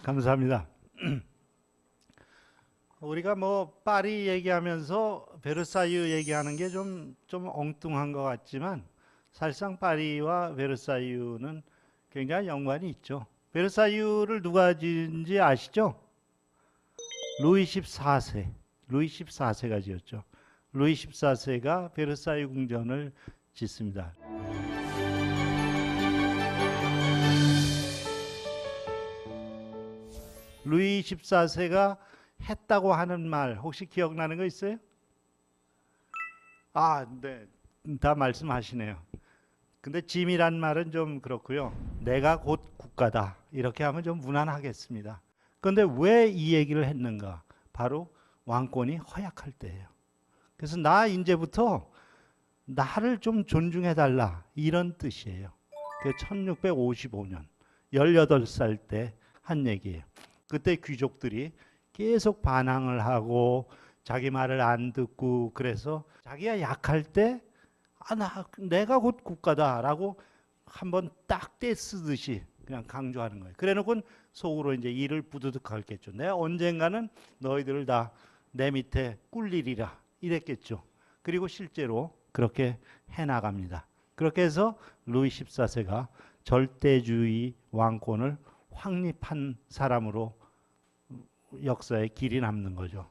감사합니다. 우리가 뭐 파리 얘기하면서 베르사유 얘기하는 게 좀 엉뚱한 것 같지만 사실상 파리와 베르사유는 굉장히 연관이 있죠. 베르사유를 누가 지은지 아시죠? 루이 14세. 루이 14세가 지었죠. 루이 14세가 베르사유 궁전을 짓습니다. 루이 14세가 했다고 하는 말 혹시 기억나는 거 있어요? 네. 다 말씀하시네요. 근데 짐이란 말은 좀 그렇고요. 내가 곧 국가다. 이렇게 하면 좀 무난하겠습니다. 그런데 왜 이 얘기를 했는가? 바로 왕권이 허약할 때예요. 그래서 나 이제부터 나를 좀 존중해 달라 이런 뜻이에요. 그 1655년 18살 때 한 얘기예요. 그때 귀족들이 계속 반항을 하고 자기 말을 안 듣고 그래서 자기가 약할 때 내가 곧 국가다라고 한번 딱 떼쓰듯이 그냥 강조하는 거예요. 그래놓고 속으로 이제 이를 부드득 헐겠죠. 내가 언젠가는 너희들을 다 내 밑에 꿀리리라 이랬겠죠. 그리고 실제로 그렇게 해나갑니다. 그렇게 해서 루이 14세가 절대주의 왕권을 확립한 사람으로 역사에 길이 남는 거죠.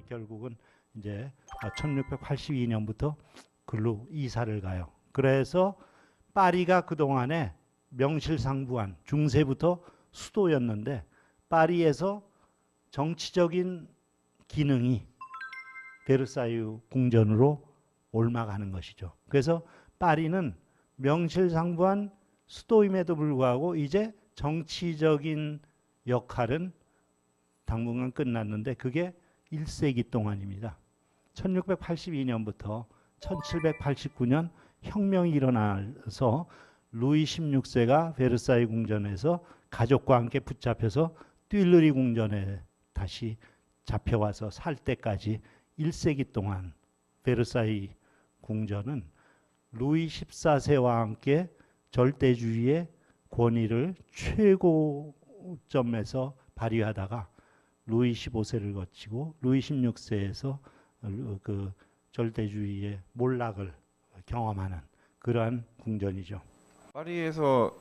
결국은 이제 1682년부터 글로 이사를 가요. 그래서 파리가 그동안에 명실상부한 중세부터 수도였는데 파리에서 정치적인 기능이 베르사유 궁전으로 옮아가는 것이죠. 그래서 파리는 명실상부한 수도임에도 불구하고 이제 정치적인 역할은 당분간 끝났는데 그게 1세기 동안입니다. 1682년부터 1789년 혁명이 일어나서 루이 16세가 베르사유 궁전에서 가족과 함께 붙잡혀서 띨르리 궁전에 다시 잡혀와서 살 때까지 1세기 동안 베르사유 궁전은 루이 14세와 함께 절대주의의 권위를 최고점에서 발휘하다가 루이 15세를 거치고 루이 16세에서 그 절대주의의 몰락을 경험하는 그러한 궁전이죠. 파리에서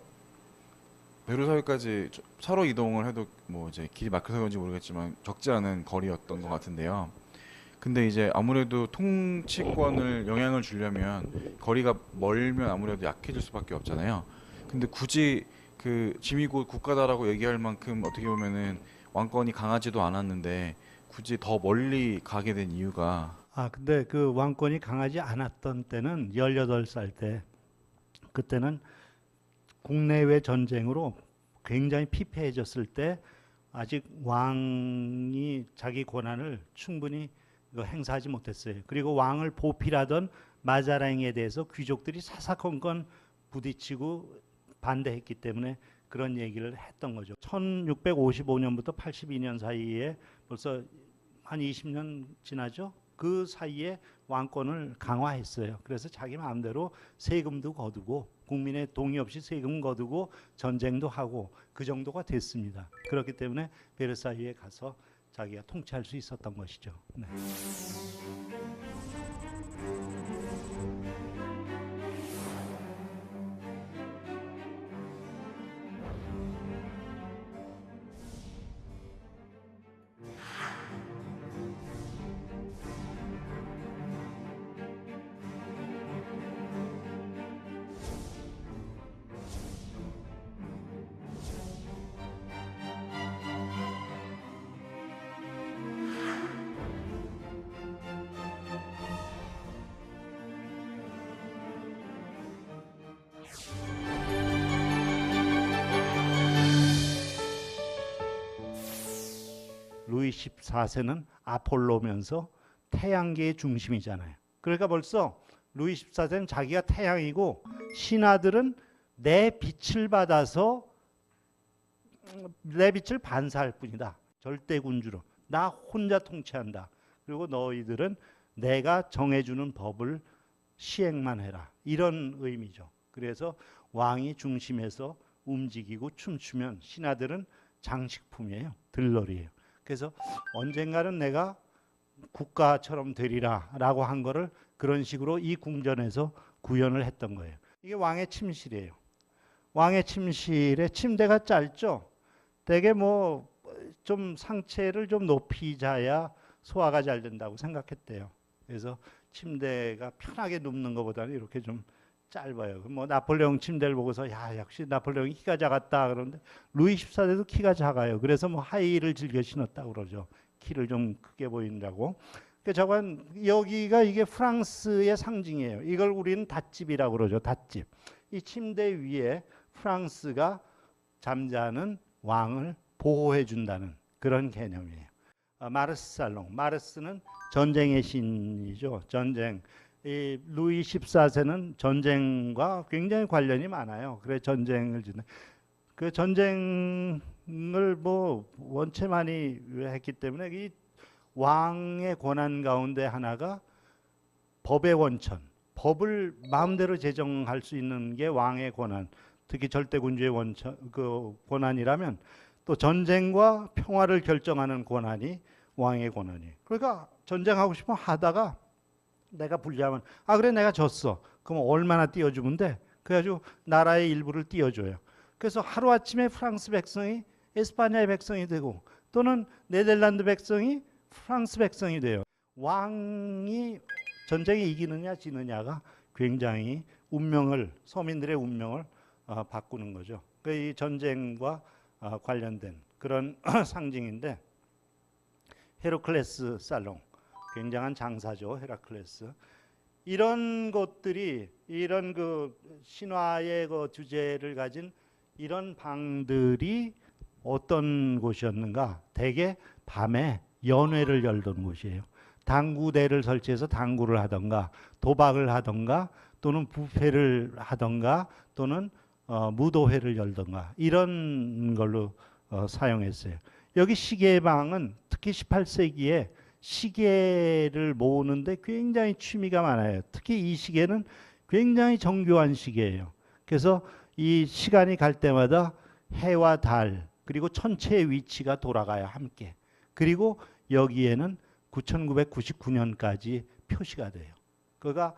베르사유까지 차로 이동을 해도 뭐 이제 길이 막혀서 그런지 모르겠지만 적지 않은 거리였던 것 같은데요. 근데 이제 아무래도 통치권을 영향을 주려면 거리가 멀면 아무래도 약해질 수밖에 없잖아요. 근데 굳이 그 짐이 곧 국가다라고 얘기할 만큼 어떻게 보면은 왕권이 강하지도 않았는데 굳이 더 멀리 가게 된 이유가 근데 그 왕권이 강하지 않았던 때는 18살 때 그때는 국내외 전쟁으로 굉장히 피폐해졌을 때 아직 왕이 자기 권한을 충분히 행사하지 못했어요. 그리고 왕을 보필하던 마자랑에 대해서 귀족들이 사사건건 부딪히고 반대했기 때문에 그런 얘기를 했던 거죠. 1655년부터 82년 사이에 벌써 한 20년 지나죠. 그 사이에 왕권을 강화했어요. 그래서 자기 마음대로 세금도 거두고 국민의 동의 없이 세금 거두고 전쟁도 하고 그 정도가 됐습니다. 그렇기 때문에 베르사유에 가서 자기가 통치할 수 있었던 것이죠. 네. 14세는 아폴로면서 태양계의 중심이잖아요. 그러니까 벌써 루이 14세는 자기가 태양이고 신하들은 내 빛을 받아서 내 빛을 반사할 뿐이다. 절대군주로 나 혼자 통치한다. 그리고 너희들은 내가 정해주는 법을 시행만 해라. 이런 의미죠. 그래서 왕이 중심에서 움직이고 춤추면 신하들은 장식품이에요. 들러리예요. 그래서 언젠가는 내가 국가처럼 되리라 라고 한 거를 그런 식으로 이 궁전에서 구현을 했던 거예요. 이게 왕의 침실이에요. 왕의 침실에 침대가 짧죠. 되게 뭐 좀 상체를 좀 높이 자야 소화가 잘 된다고 생각했대요. 그래서 침대가 편하게 눕는 것보다는 이렇게 좀 짧아요. 뭐 나폴레옹 침대를 보고서 야 역시 나폴레옹이 키가 작았다 그러는데 루이 14세도 키가 작아요. 그래서 뭐 하이힐을 즐겨 신었다고 그러죠. 키를 좀 크게 보인다고. 그 저건 여기가 이게 프랑스의 상징이에요. 이걸 우리는 닷집이라고 그러죠. 닷집. 이 침대 위에 프랑스가 잠자는 왕을 보호해 준다는 그런 개념이에요. 마르스 살롱. 마르스는 전쟁의 신이죠. 전쟁. 이 루이 14세는 전쟁과 굉장히 관련이 많아요. 그래 전쟁을 짓는 그 전쟁을 뭐 원체 많이 했기 때문에 이 왕의 권한 가운데 하나가 법의 원천, 법을 마음대로 제정할 수 있는 게 왕의 권한, 특히 절대군주의 원천 그 권한이라면 또 전쟁과 평화를 결정하는 권한이 왕의 권한이에요. 그러니까 전쟁하고 싶으면 하다가 내가 불리하면 아 그래 내가 졌어. 그럼 얼마나 띄워주면 돼? 그래가지고 나라의 일부를 띄워줘요. 그래서 하루아침에 프랑스 백성이 에스파냐의 백성이 되고 또는 네덜란드 백성이 프랑스 백성이 돼요. 왕이 전쟁에 이기느냐 지느냐가 굉장히 운명을 서민들의 운명을 바꾸는 거죠. 이 전쟁과 관련된 그런 상징인데 헤라클레스 살롱 굉장한 장사죠. 헤라클레스 이런 것들이 이런 그 신화의 그 주제를 가진 이런 방들이 어떤 곳이었는가? 대개 밤에 연회를 열던 곳이에요. 당구대를 설치해서 당구를 하던가 도박을 하던가 또는 부페를 하던가 또는 무도회를 열던가 이런 걸로 사용했어요. 여기 시계방은 특히 18세기에 시계를 모으는데 굉장히 취미가 많아요. 특히 이 시계는 굉장히 정교한 시계예요. 그래서 이 시간이 갈 때마다 해와 달 그리고 천체의 위치가 돌아가야 함께. 그리고 여기에는 9999년까지 표시가 돼요. 그러니까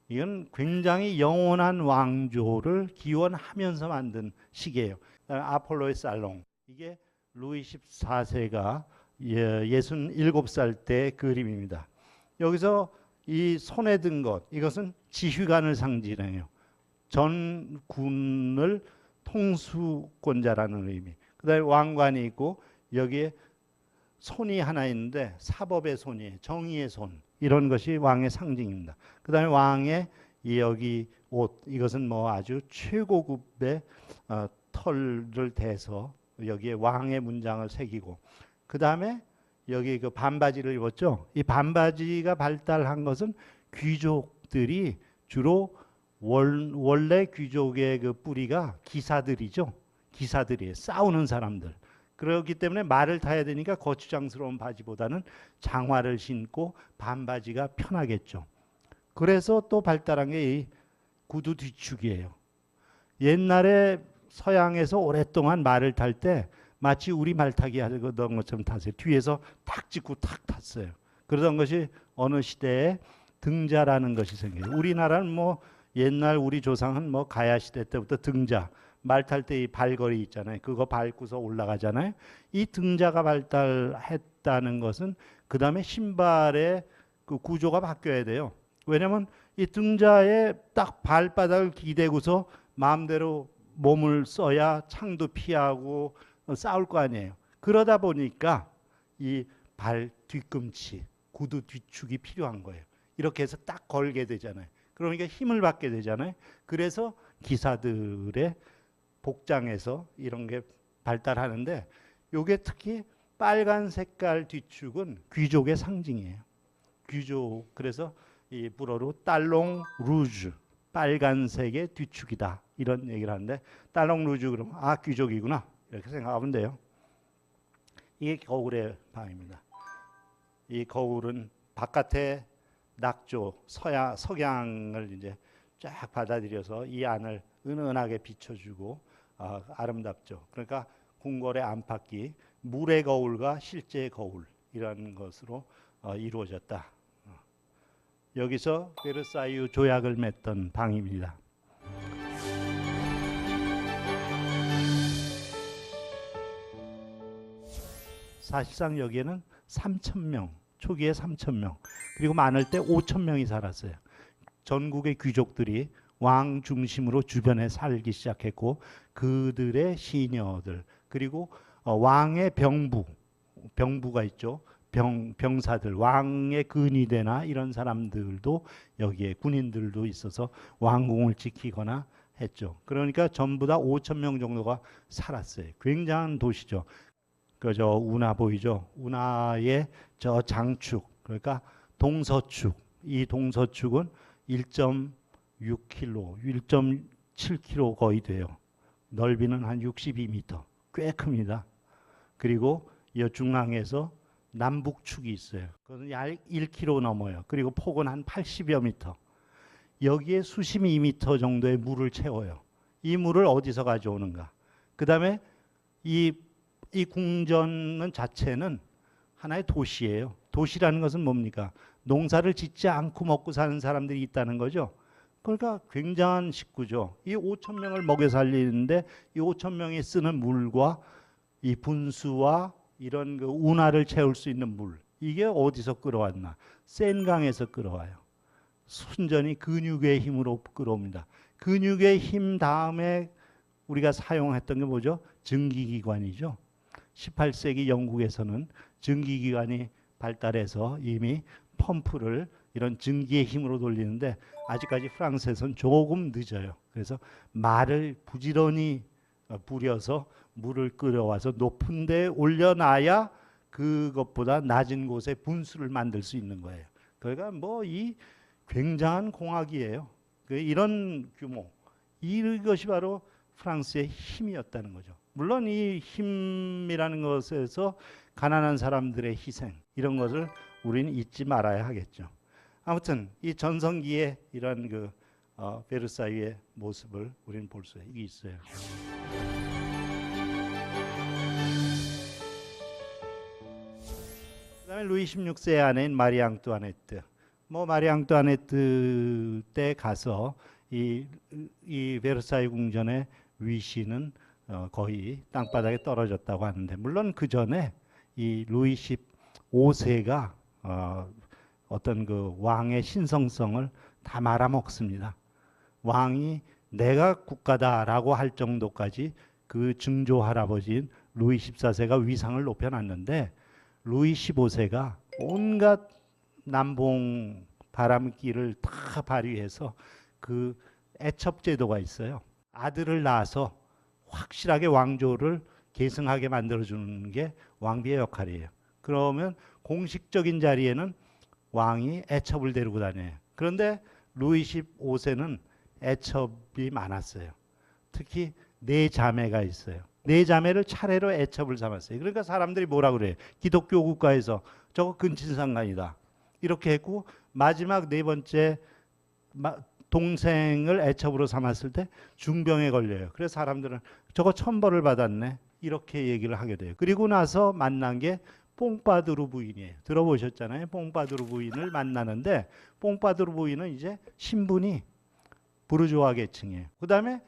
이건 굉장히 영원한 왕조를 기원하면서 만든 시계예요. 아폴로의 살롱. 이게 루이 14세가 67살 때 그림입니다. 여기서 이 손에 든 것, 이것은 지휘관을 상징해요. 전군을 통수권자라는 의미. 그다음에 왕관이 있고 여기에 손이 하나 있는데 사법의 손이에요. 정의의 손. 이런 것이 왕의 상징입니다. 그다음에 왕의 여기 옷, 이것은 뭐 아주 최고급의 털을 대서 여기에 왕의 문장을 새기고 그다음에 여기 그 반바지를 입었죠. 이 반바지가 발달한 것은 귀족들이 주로 원래 귀족의 그 뿌리가 기사들이죠. 기사들이에요. 싸우는 사람들. 그렇기 때문에 말을 타야 되니까 거추장스러운 바지보다는 장화를 신고 반바지가 편하겠죠. 그래서 또 발달한 게 이 구두 뒤축이에요. 옛날에 서양에서 오랫동안 말을 탈 때 마치 우리 말타기 하던 것처럼 타세요. 뒤에서 탁 짚고 탁 탔어요. 그러던 것이 어느 시대에 등자라는 것이 생겨요. 우리나라는 뭐 옛날 우리 조상은 뭐 가야 시대 때부터 등자 말 탈 때 이 발걸이 있잖아요. 그거 밟고서 올라가잖아요. 이 등자가 발달했다는 것은 그 다음에 신발의 그 구조가 바뀌어야 돼요. 왜냐하면 이 등자에 딱 발바닥을 기대고서 마음대로 몸을 써야 창도 피하고 싸울 거 아니에요. 그러다 보니까 이 발 뒤꿈치, 구두 뒤축이 필요한 거예요. 이렇게 해서 딱 걸게 되잖아요. 그러니까 힘을 받게 되잖아요. 그래서 기사들의 복장에서 이런 게 발달하는데 요게 특히 빨간 색깔 뒤축은 귀족의 상징이에요. 귀족. 그래서 이 불어로 딸롱 루즈, 빨간색의 뒤축이다 이런 얘기를 하는데, 딸롱 루즈 그러면 아 귀족이구나 이렇게 생각하면 돼요. 이게 거울의 방입니다. 이 거울은 바깥에 낙조, 석양을 이제 쫙 받아들여서 이 안을 은은하게 비춰주고 아름답죠. 그러니까 궁궐의 안팎이 물의 거울과 실제의 거울 이런 것으로 이루어졌다. 여기서 베르사유 조약을 맺던 방입니다. 사실상 여기에는 3,000명, 초기에 3,000명, 그리고 많을 때 5,000명이 살았어요. 전국의 귀족들이 왕 중심으로 주변에 살기 시작했고, 그들의 시녀들, 그리고 왕의 병부가 있죠. 병사들, 왕의 근위대나 이런 사람들도 여기에 군인들도 있어서 왕궁을 지키거나 했죠. 그러니까 전부 다 5,000명 정도가 살았어요. 굉장한 도시죠. 그저 운하 보이죠? 운하의 저 장축, 그러니까 동서축. 이 동서축은 1.6km, 1.7km 거의 돼요. 넓이는 한 62m, 꽤 큽니다. 그리고 이 중앙에서 남북축이 있어요. 그것은 약 1km 넘어요. 그리고 폭은 한 80여 미터. 여기에 수심이 2m 정도의 물을 채워요. 이 물을 어디서 가져오는가? 그 다음에 이 궁전 자체는 하나의 도시예요. 도시라는 것은 뭡니까? 농사를 짓지 않고 먹고 사는 사람들이 있다는 거죠. 그러니까 굉장한 식구죠. 이 5,000명을 먹여 살리는데 이 5,000명이 쓰는 물과 이 분수와 이런 그 운하를 채울 수 있는 물, 이게 어디서 끌어왔나? 센 강에서 끌어와요. 순전히 근육의 힘으로 끌어옵니다. 근육의 힘 다음에 우리가 사용했던 게 뭐죠? 증기기관이죠. 18세기 영국에서는 증기기관이 발달해서 이미 펌프를 이런 증기의 힘으로 돌리는데, 아직까지 프랑스에서는 조금 늦어요. 그래서 말을 부지런히 부려서 물을 끌어와서 높은 데 올려놔야 그것보다 낮은 곳에 분수를 만들 수 있는 거예요. 그러니까 뭐 이 굉장한 공학이에요. 이런 규모, 이것이 바로 프랑스의 힘이었다는 거죠. 물론 이 힘이라는 것에서 가난한 사람들의 희생, 이런 것을 우리는 잊지 말아야 하겠죠. 아무튼 이 전성기의 이런 베르사유의 모습을 우리는 볼 수 있어요. 그다음에 루이 16세의 아내인 마리 앙뚜아네트. 마리 앙뚜아네트 때 가서 이 베르사유 궁전의 위신은 거의 땅바닥에 떨어졌다고 하는데, 물론 그 전에 이 루이 15세가 어떤 그 왕의 신성성을 다 말아먹습니다. 왕이 내가 국가다라고 할 정도까지 그 증조 할아버지인 루이 14세가 위상을 높여놨는데, 루이 15세가 온갖 남봉 바람기를 다 발휘해서 그 애첩제도가 있어요. 아들을 낳아서 확실하게 왕조를 계승하게 만들어주는 게 왕비의 역할이에요. 그러면 공식적인 자리에는 왕이 애첩을 데리고 다녀요. 그런데 루이 15세는 애첩이 많았어요. 특히 4자매가 있어요. 4자매를 차례로 애첩을 삼았어요. 그러니까 사람들이 뭐라 그래요? 기독교 국가에서 저거 근친상간이다, 이렇게 했고, 마지막 4번째 동생을 애첩으로 삼았을 때 중병에 걸려요. 그래서 사람들은 저거 천벌을 받았네, 이렇게 얘기를 하게 돼요. 그리고 나서 만난 게 뽕파두르 부인이에요. 들어보셨잖아요. 뽕파두르 부인을 만나는데, 뽕파두르 부인은 이제 신분이 부르주아 계층이에요. 그 다음에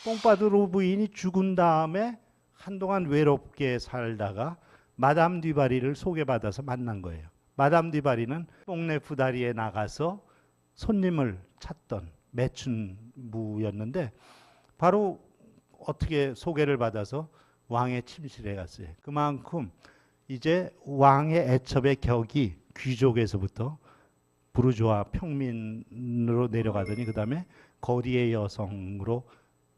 뽕파두르 부인이 죽은 다음에 한동안 외롭게 살다가 마담 듀바리를 소개받아서 만난 거예요. 마담 듀바리는 뽕네프다리에 나가서 손님을 찾던 매춘부였는데, 바로 어떻게 소개를 받아서 왕의 침실에 갔어요. 그만큼 이제 왕의 애첩의 격이 귀족에서부터 부르주아 평민으로 내려가더니 그 다음에 거리의 여성으로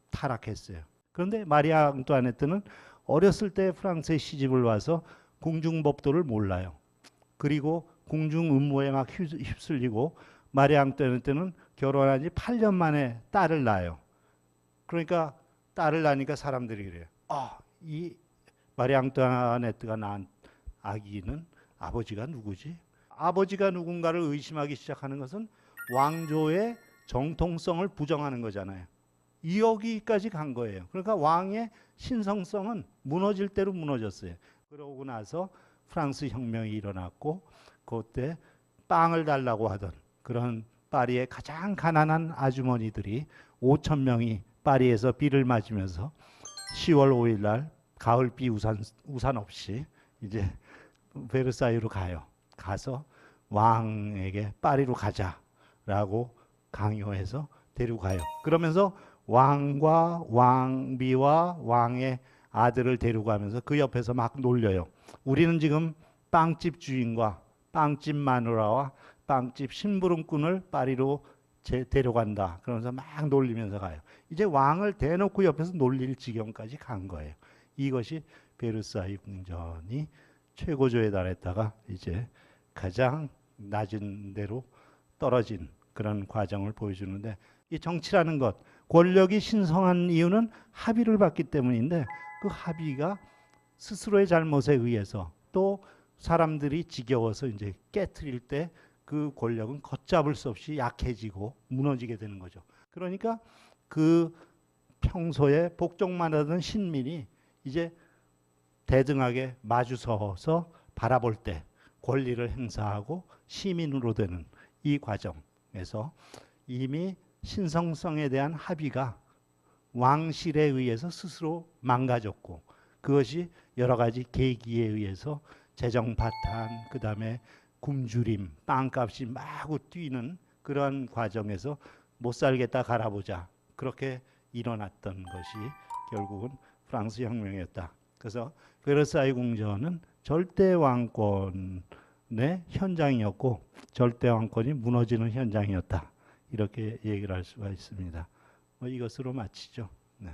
타락했어요. 그런데 마리 앙뚜아네트는 어렸을 때 프랑스에 시집을 와서 궁중법도를 몰라요. 그리고 궁중 음모에 막 휩쓸리고 마리 앙뚜아네트는 결혼한 지 8년 만에 딸을 낳아요. 그러니까 딸을 낳으니까 사람들이 그래요. 이 마리 앙뚜아네트가 낳은 아기는 아버지가 누구지? 아버지가 누군가를 의심하기 시작하는 것은 왕조의 정통성을 부정하는 거잖아요. 여기까지 간 거예요. 그러니까 왕의 신성성은 무너질 대로 무너졌어요. 그러고 나서 프랑스 혁명이 일어났고 그때 빵을 달라고 하던 그런 파리의 가장 가난한 아주머니들이 5천 명이 파리에서 비를 맞으면서 10월 5일 날 가을비 우산 없이 이제 베르사유로 가요. 가서 왕에게 파리로 가자라고 강요해서 데리고 가요. 그러면서 왕과 왕비와 왕의 아들을 데리고 가면서 그 옆에서 막 놀려요. 우리는 지금 빵집 주인과 빵집 마누라와 빵집 심부름꾼을 파리로 데려간다. 그러면서 막 놀리면서 가요. 이제 왕을 대놓고 옆에서 놀릴 지경까지 간 거예요. 이것이 베르사유 궁전이 최고조에 달했다가 이제 가장 낮은 데로 떨어진 그런 과정을 보여주는데, 이 정치라는 것, 권력이 신성한 이유는 합의를 받기 때문인데 그 합의가 스스로의 잘못에 의해서 또 사람들이 지겨워서 이제 깨트릴 때 그 권력은 걷잡을 수 없이 약해지고 무너지게 되는 거죠. 그러니까 그 평소에 복종만 하던 신민이 이제 대등하게 마주서서 바라볼 때 권리를 행사하고 시민으로 되는 이 과정에서 이미 신성성에 대한 합의가 왕실에 의해서 스스로 망가졌고, 그것이 여러 가지 계기에 의해서 재정 파탄, 그 다음에 굶주림, 빵값이 마구 뛰는 그런 과정에서 못 살겠다 갈아보자, 그렇게 일어났던 것이 결국은 프랑스 혁명이었다. 그래서 베르사유 궁전은 절대 왕권의 현장이었고 절대 왕권이 무너지는 현장이었다. 이렇게 얘기를 할 수가 있습니다. 이것으로 마치죠. 네.